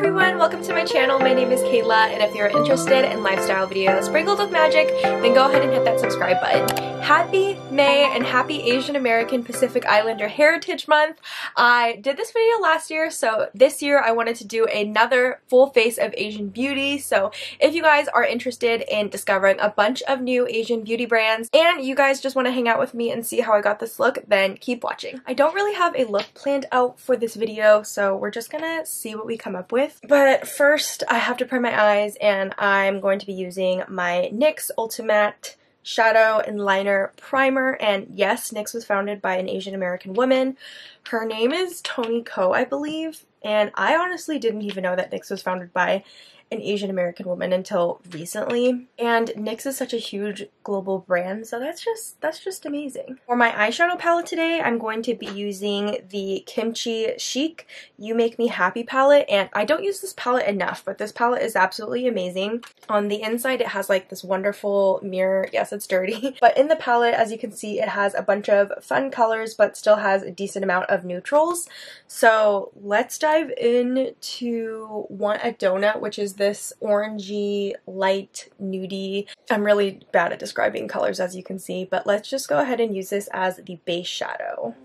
everyone, welcome to my channel. My name is Kayla, and if you're interested in lifestyle videos sprinkled with magic, then go ahead and hit that subscribe button. Happy May and happy Asian American Pacific Islander Heritage Month. I did this video last year, so this year I wanted to do another full face of Asian beauty. So if you guys are interested in discovering a bunch of new Asian beauty brands and you guys just want to hang out with me and see how I got this look, then keep watching. I don't really have a look planned out for this video, so we're just gonna see what we come up with. But first, I have to prime my eyes, and I'm going to be using my NYX Ultimate Shadow and Liner Primer. And yes, NYX was founded by an Asian American woman. Her name is Toni Ko, I believe, and I honestly didn't even know that NYX was founded by an Asian American woman until recently. And NYX is such a huge global brand, so that's just amazing. For my eyeshadow palette today, I'm going to be using the Kimchi Chic You Make Me Happy palette, and I don't use this palette enough, but this palette is absolutely amazing. On the inside, it has like this wonderful mirror. Yes, it's dirty, but in the palette, as you can see, it has a bunch of fun colors, but still has a decent amount of neutrals. So let's dive into Want a Donut, which is this orangey, light, nudie. I'm really bad at describing colors, as you can see, but let's just go ahead and use this as the base shadow.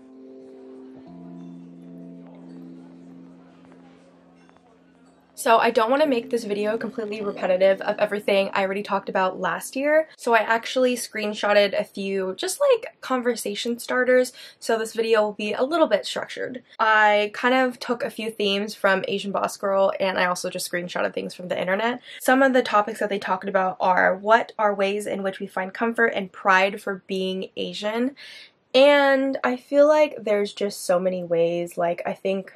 So I don't want to make this video completely repetitive of everything I already talked about last year, so I actually screenshotted a few just like conversation starters, so this video will be a little bit structured. I kind of took a few themes from Asian Boss Girl, and I also just screenshotted things from the internet. Some of the topics that they talked about are what are ways in which we find comfort and pride for being Asian, and I feel like there's just so many ways. Like, I think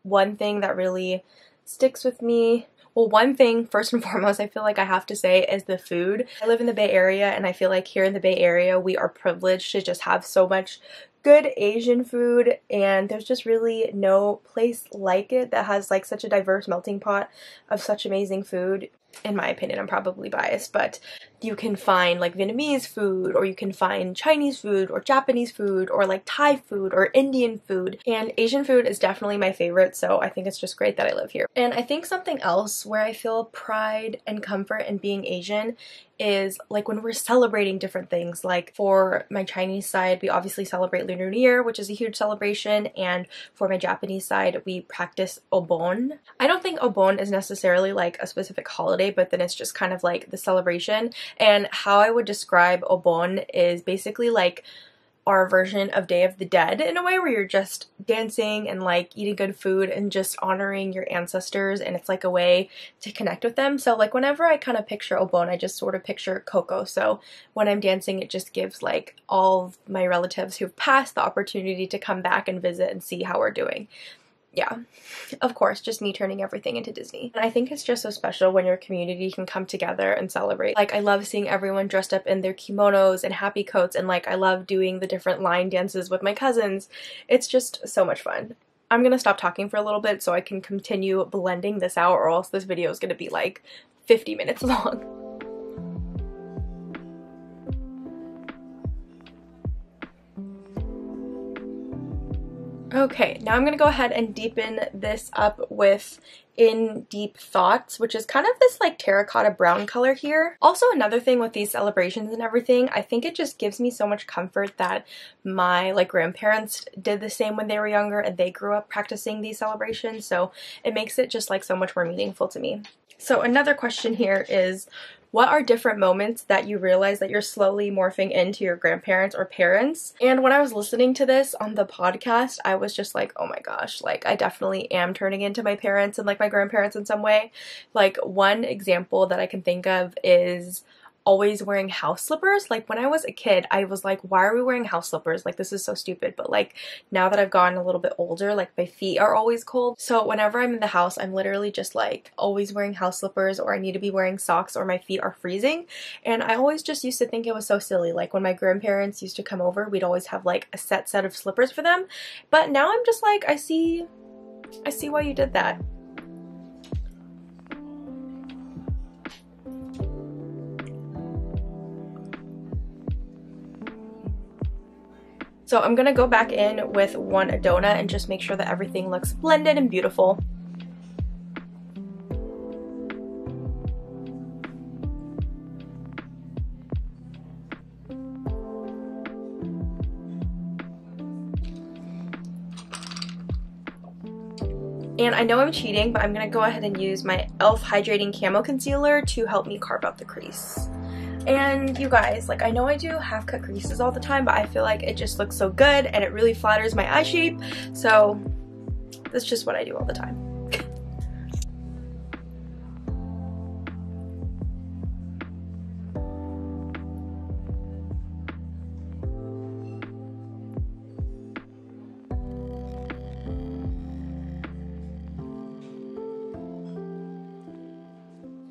one thing that really sticks with me, well, one thing first and foremost I feel like I have to say is the food. I live in the Bay Area, and I feel like here in the Bay Area we are privileged to just have so much good Asian food, and there's just really no place like it that has like such a diverse melting pot of such amazing food. In my opinion, I'm probably biased, but you can find like Vietnamese food, or you can find Chinese food, or Japanese food, or like Thai food, or Indian food, and Asian food is definitely my favorite, so I think it's just great that I live here. And I think something else where I feel pride and comfort in being Asian is like when we're celebrating different things. Like for my Chinese side, we obviously celebrate Lunar New Year, which is a huge celebration, and for my Japanese side, we practice Obon. I don't think Obon is necessarily like a specific holiday, but then it's just kind of like the celebration. And how I would describe Obon is basically like our version of Day of the Dead, in a way, where you're just dancing and like eating good food and just honoring your ancestors, and it's like a way to connect with them. So like whenever I kind of picture Obon, I just sort of picture Coco. So when I'm dancing, it just gives like all of my relatives who've passed the opportunity to come back and visit and see how we're doing. Yeah, of course, just me turning everything into Disney. And I think it's just so special when your community can come together and celebrate. Like, I love seeing everyone dressed up in their kimonos and happy coats, and like I love doing the different line dances with my cousins. It's just so much fun. I'm gonna stop talking for a little bit so I can continue blending this out, or else this video is gonna be like 50 minutes long. Okay, now I'm going to go ahead and deepen this up with In Deep Thoughts, which is kind of this like terracotta brown color here. Also, another thing with these celebrations and everything, I think it just gives me so much comfort that my like grandparents did the same when they were younger, and they grew up practicing these celebrations, so it makes it just like so much more meaningful to me. So another question here is, what are different moments that you realize that you're slowly morphing into your grandparents or parents? And when I was listening to this on the podcast, I was just like, oh my gosh, like I definitely am turning into my parents and like my grandparents in some way. Like one example that I can think of is always wearing house slippers. Like when I was a kid, I was like, why are we wearing house slippers? Like, this is so stupid. But like now that I've gotten a little bit older, like my feet are always cold. So whenever I'm in the house, I'm literally just like always wearing house slippers, or I need to be wearing socks, or my feet are freezing. And I always just used to think it was so silly. Like when my grandparents used to come over, we'd always have like a set of slippers for them. But now I'm just like, I see why you did that. So I'm gonna go back in with Want a Donut and just make sure that everything looks blended and beautiful. And I know I'm cheating, but I'm going to go ahead and use my e.l.f. Hydrating Camo Concealer to help me carve out the crease. And you guys, like, I know I do half cut creases all the time, but I feel like it just looks so good and it really flatters my eye shape. So that's just what I do all the time.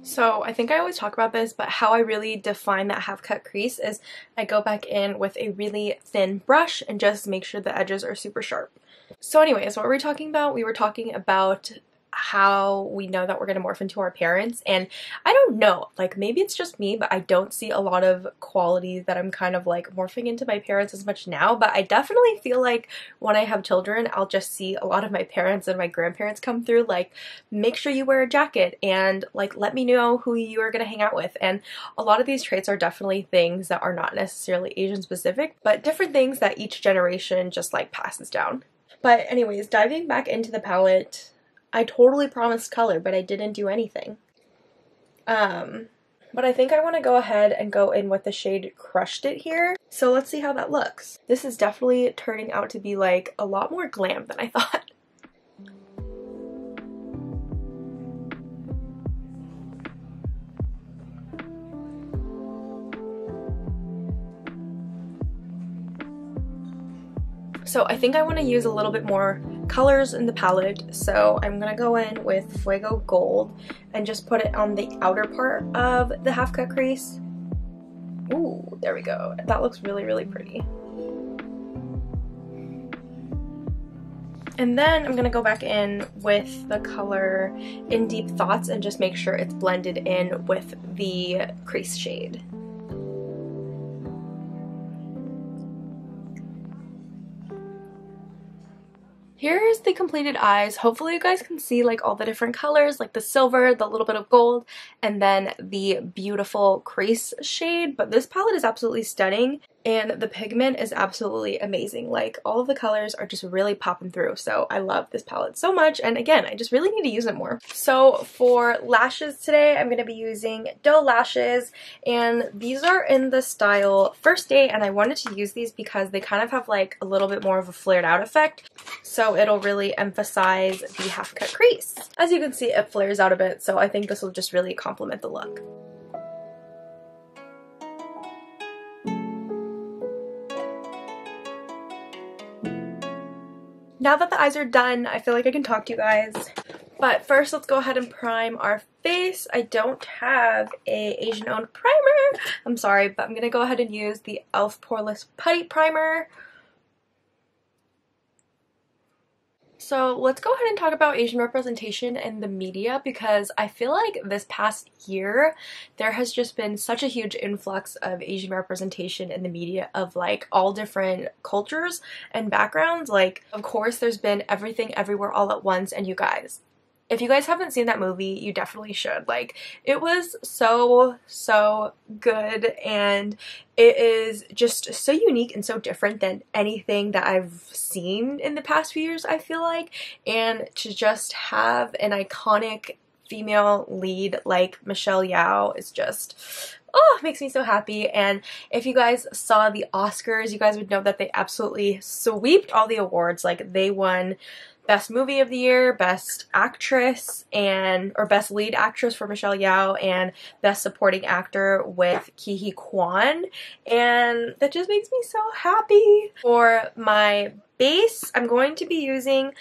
So I think I always talk about this, but how I really define that half cut crease is I go back in with a really thin brush and just make sure the edges are super sharp. So anyways, what were we talking about? We were talking about how we know that we're going to morph into our parents, and I don't know, like maybe it's just me, but I don't see a lot of qualities that I'm kind of like morphing into my parents as much now, but I definitely feel like when I have children, I'll just see a lot of my parents and my grandparents come through, like make sure you wear a jacket and like let me know who you are going to hang out with. And a lot of these traits are definitely things that are not necessarily Asian specific, but different things that each generation just like passes down. But anyways, diving back into the palette, I totally promised color, but I didn't do anything. But I think I want to go ahead and go in with the shade Crushed It here. So let's see how that looks. This is definitely turning out to be like a lot more glam than I thought. So I think I want to use a little bit more colors in the palette, so I'm going to go in with Fuego Gold and just put it on the outer part of the half cut crease. Ooh, there we go. That looks really, really pretty. And then I'm going to go back in with the color In Deep Thoughts and just make sure it's blended in with the crease shade. Here's the completed eyes. Hopefully you guys can see like all the different colors, like the silver, the little bit of gold, and then the beautiful crease shade. But this palette is absolutely stunning and the pigment is absolutely amazing. Like all of the colors are just really popping through. So I love this palette so much. And again, I just really need to use it more. So for lashes today, I'm going to be using doe lashes, and these are in the style First Date, and I wanted to use these because they kind of have like a little bit more of a flared out effect. So it'll really emphasize the half cut crease. As you can see, it flares out a bit, so I think this will just really complement the look. Now that the eyes are done, I feel like I can talk to you guys. But first, let's go ahead and prime our face. I don't have a Asian-owned primer. I'm sorry, but I'm going to go ahead and use the e.l.f. Poreless Putty Primer. So let's go ahead and talk about Asian representation in the media, because I feel like this past year there has just been such a huge influx of Asian representation in the media of like all different cultures and backgrounds. Like, of course, there's been Everything Everywhere All at Once, and you guys, if you guys haven't seen that movie, you definitely should. Like, it was so good, and it is just so unique and so different than anything that I've seen in the past few years, I feel like. And to just have an iconic female lead like Michelle Yeoh is just, oh, makes me so happy. And if you guys saw the Oscars, you guys would know that they absolutely sweeped all the awards. Like, they won Best Movie of the Year, Best Actress, or Best Lead Actress for Michelle Yeoh, and Best Supporting Actor with Ki-hee Kwan, and that just makes me so happy. For my base, I'm going to be using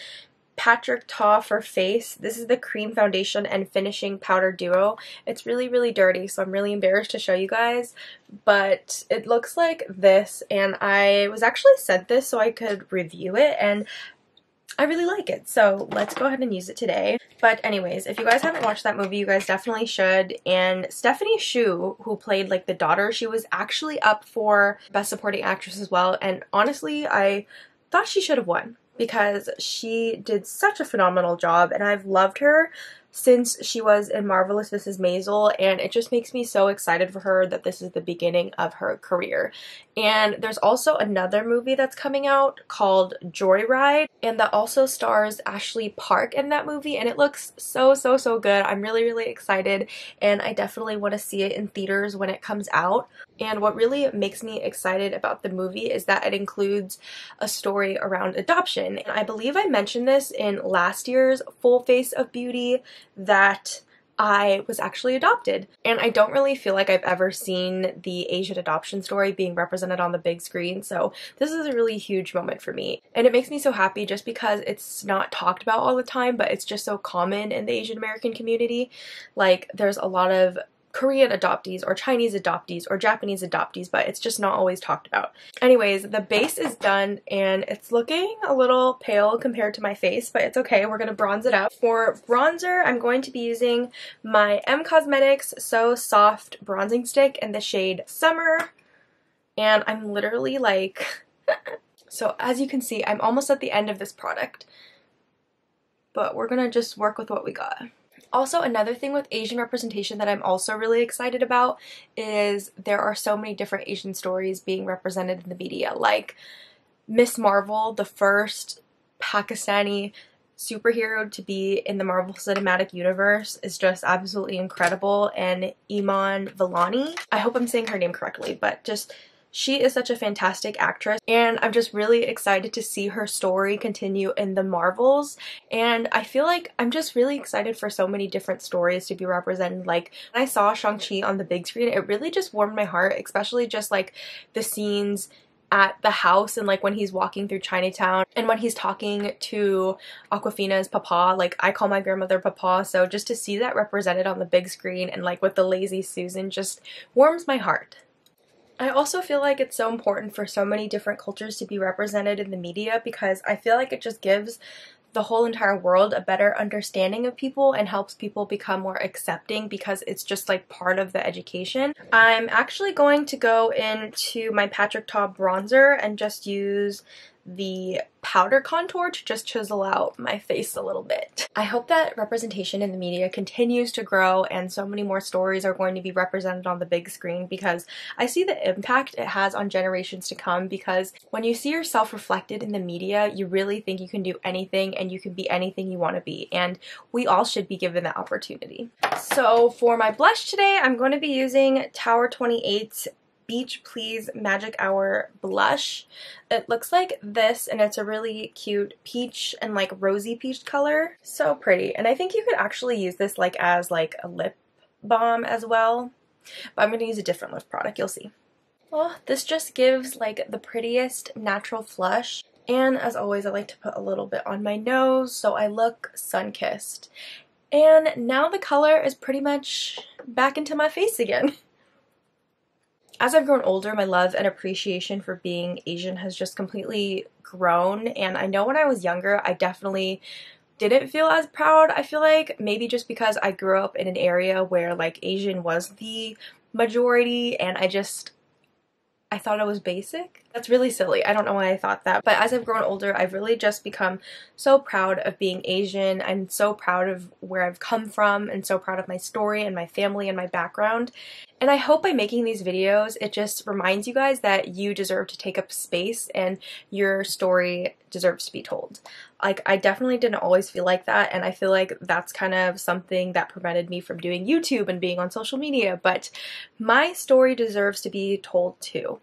Patrick Ta for Face. This is the Cream Foundation and Finishing Powder Duo. It's really, really dirty, so I'm really embarrassed to show you guys, but it looks like this, and I was actually sent this so I could review it, and I really like it, so let's go ahead and use it today. But anyways, if you guys haven't watched that movie, you guys definitely should. And Stephanie Hsu, who played like the daughter, she was actually up for Best Supporting Actress as well, and honestly, I thought she should have won because she did such a phenomenal job, and I've loved her since she was in Marvelous Mrs. Maisel, and it just makes me so excited for her that this is the beginning of her career. And there's also another movie that's coming out called Joyride, and that also stars Ashley Park in that movie, and it looks so good. I'm really excited, and I definitely want to see it in theaters when it comes out. And what really makes me excited about the movie is that it includes a story around adoption. And I believe I mentioned this in last year's Full Face of Beauty that I was actually adopted. And I don't really feel like I've ever seen the Asian adoption story being represented on the big screen, so this is a really huge moment for me. And it makes me so happy just because it's not talked about all the time, but it's just so common in the Asian American community. Like, there's a lot of Korean adoptees or Chinese adoptees or Japanese adoptees, but it's just not always talked about. Anyways, the base is done and it's looking a little pale compared to my face, but it's okay. We're going to bronze it out. For bronzer, I'm going to be using my M Cosmetics So Soft Bronzing Stick in the shade Summer, and I'm literally like so as you can see, I'm almost at the end of this product, but we're going to just work with what we got. Also, another thing with Asian representation that I'm also really excited about is there are so many different Asian stories being represented in the media. Like Miss Marvel, the first Pakistani superhero to be in the Marvel Cinematic Universe, is just absolutely incredible, and Iman Vellani, I hope I'm saying her name correctly, but just she is such a fantastic actress, and I'm just really excited to see her story continue in the Marvels. And I feel like I'm just really excited for so many different stories to be represented. Like, when I saw Shang-Chi on the big screen, it really just warmed my heart, especially just like the scenes at the house and like when he's walking through Chinatown and when he's talking to Awkwafina's papa. Like, I call my grandmother papa, so just to see that represented on the big screen and like with the lazy Susan just warms my heart. I also feel like it's so important for so many different cultures to be represented in the media, because I feel like it just gives the whole entire world a better understanding of people and helps people become more accepting, because it's just like part of the education. I'm actually going to go into my Patrick Ta bronzer and just use the powder contour to just chisel out my face a little bit. I hope that representation in the media continues to grow and so many more stories are going to be represented on the big screen, because I see the impact it has on generations to come. Because when you see yourself reflected in the media, you really think you can do anything and you can be anything you want to be, and we all should be given that opportunity. So for my blush today, I'm going to be using Tower 28's Beach Please Magic Hour blush. It looks like this, and it's a really cute peach and like rosy peach color. So pretty. And I think you could actually use this like as like a lip balm as well, but I'm going to use a different lip product, you'll see. Well, this just gives like the prettiest natural flush, and as always I like to put a little bit on my nose so I look sun-kissed. And now the color is pretty much back into my face again. As I've grown older, my love and appreciation for being Asian has just completely grown, and I know when I was younger, I definitely didn't feel as proud. I feel like maybe just because I grew up in an area where like Asian was the majority, and I thought it was basic. That's really silly. I don't know why I thought that. But as I've grown older, I've really just become so proud of being Asian. I'm so proud of where I've come from and so proud of my story and my family and my background. And I hope by making these videos, it just reminds you guys that you deserve to take up space and your story deserves to be told. Like, I definitely didn't always feel like that, and I feel like that's kind of something that prevented me from doing YouTube and being on social media, but my story deserves to be told too.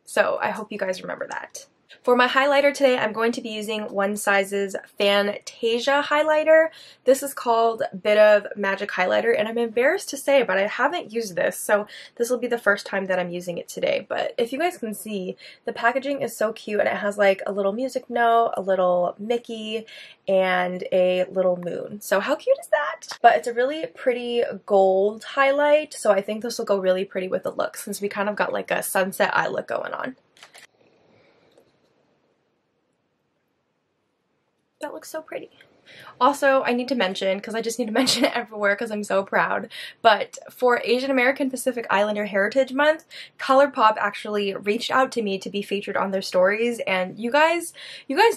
So I hope you guys remember that. For my highlighter today, I'm going to be using One Size's Fantasia highlighter. This is called Bit of Magic Highlighter, and I'm embarrassed to say, but I haven't used this, so this will be the first time that I'm using it today. But if you guys can see, the packaging is so cute, and it has like a little music note, a little Mickey, and a little moon. So how cute is that? But it's a really pretty gold highlight, so I think this will go really pretty with the look, since we kind of got like a sunset eye look going on. That looks so pretty. Also, I need to mention, because I just need to mention it everywhere because I'm so proud, but for Asian American Pacific Islander Heritage Month, ColourPop actually reached out to me to be featured on their stories, and you guys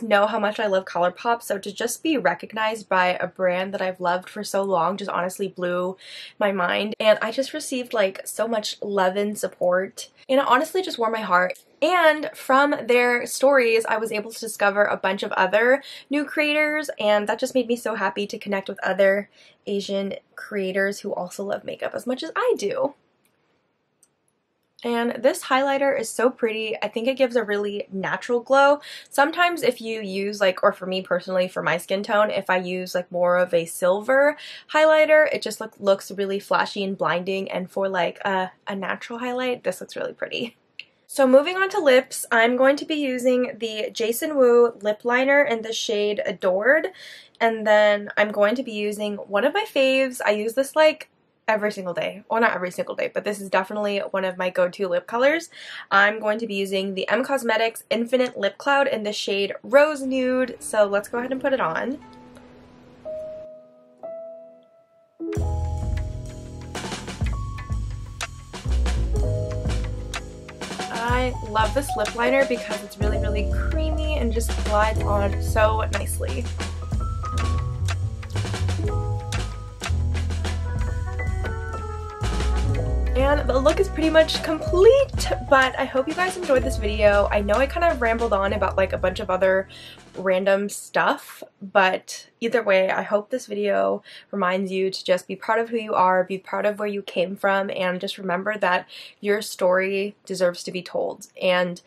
know how much I love ColourPop, so to just be recognized by a brand that I've loved for so long just honestly blew my mind, and I just received like so much love and support, and it honestly just warmed my heart. And from their stories, I was able to discover a bunch of other new creators, and that just made me so happy to connect with other Asian creators who also love makeup as much as I do. And this highlighter is so pretty. I think it gives a really natural glow. Sometimes if you use like, or for me personally, for my skin tone, if I use like more of a silver highlighter, it just looks really flashy and blinding, and for like a natural highlight, this looks really pretty. So moving on to lips, I'm going to be using the Jason Wu lip liner in the shade Adored, and then I'm going to be using one of my faves. I use this like every single day. Well, not every single day, but this is definitely one of my go-to lip colors. I'm going to be using the M Cosmetics Infinite Lip Cloud in the shade Rose Nude, so let's go ahead and put it on. I love this lip liner because it's really, really creamy and just glides on so nicely. And the look is pretty much complete, but I hope you guys enjoyed this video. I know I kind of rambled on about like a bunch of other random stuff, but either way, I hope this video reminds you to just be proud of who you are, be proud of where you came from, and just remember that your story deserves to be told. And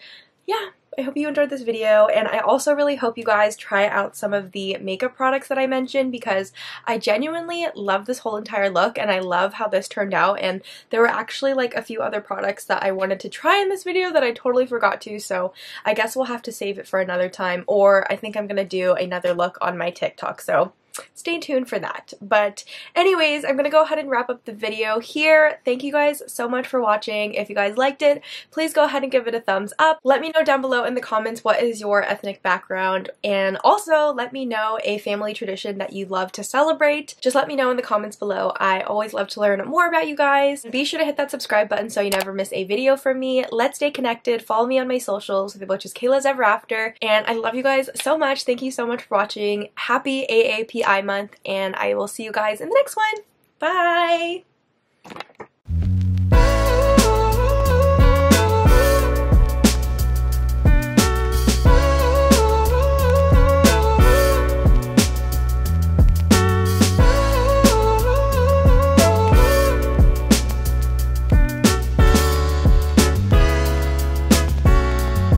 yeah, I hope you enjoyed this video, and I also really hope you guys try out some of the makeup products that I mentioned, because I genuinely love this whole entire look and I love how this turned out. And there were actually like a few other products that I wanted to try in this video that I totally forgot to, so I guess we'll have to save it for another time, or I think I'm gonna do another look on my TikTok, so stay tuned for that. But anyways, I'm gonna go ahead and wrap up the video here. Thank you guys so much for watching. If you guys liked it, please go ahead and give it a thumbs up. Let me know down below in the comments what is your ethnic background, and also let me know a family tradition that you love to celebrate. Just let me know in the comments below. I always love to learn more about you guys. Be sure to hit that subscribe button so you never miss a video from me. Let's stay connected. Follow me on my socials, which is Kayla's Ever After, and I love you guys so much. Thank you so much for watching. Happy AAPI month, and I will see you guys in the next one. Bye!